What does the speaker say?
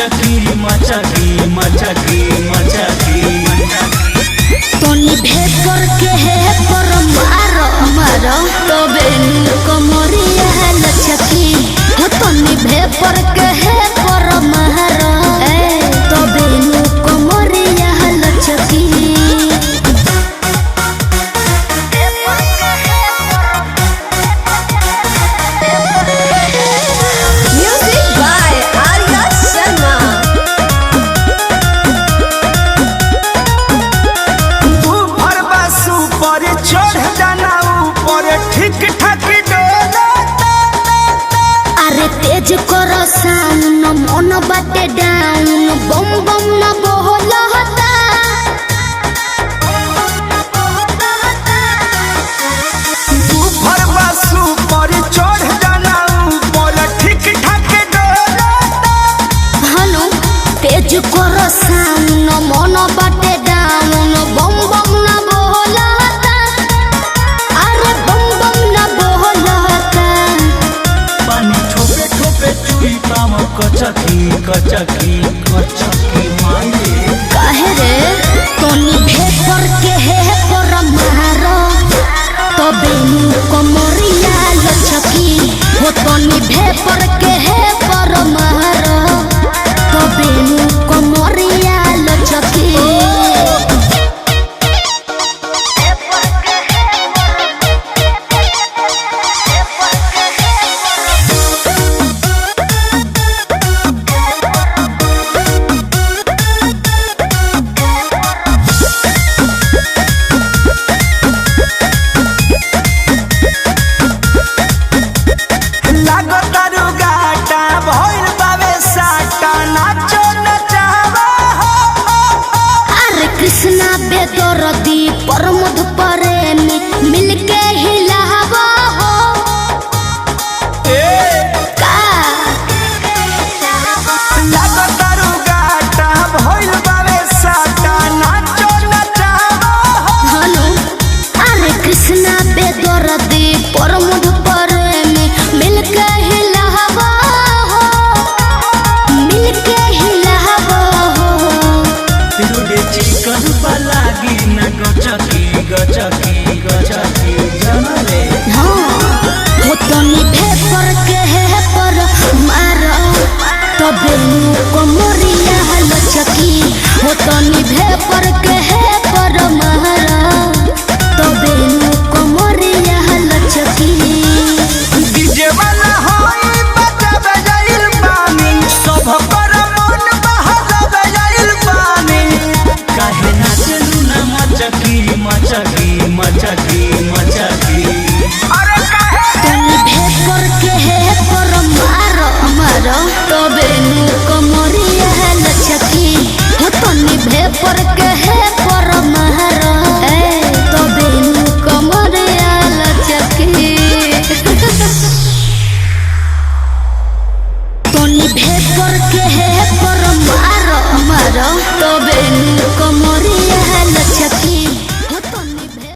मचकी मचकी मचकी मचकी तोनी भेपर के है पर मारो मारो तबे कमरिया लचकी हो तोनी भेपर के है पर मारो तबे कमरिया लचकी तेज करो साउन मन बाटे डाउन बम बम न बोलता तू भरवा सुपर चढ़ जाना ऊपर ठीक ठाक डोलता हनु तेज करो साउन मन बाटे डाउन बम बम न बोलता अरे बम बम न बोलता पानी ठोपे ठोपे चुई पाम कचकी कचकी कचकी माये काहे रे तोनी भेपर के है पर मारो तबे कमरिया लचकी हो तोनी भेपर के है पर मारो तबे कमरिया लचकी कृष्णा बेदरदी प्रमोद प्रेमी मिलके हिलावा हो का लागतारू गाटा भइल बावे साटा नाचो नचावा हनु अरे कृष्णा बेदरदी प्रमोद प्रेमी मिलके हिलावा हो मिलके हिलावा हो रोडे चिकन पलागी न गचकी गचकी गचकी जनले हाँ हो तोनी भेपर के है पर मारो तबे कमरिया लचकी हो तोनी भेपर के है पर मारो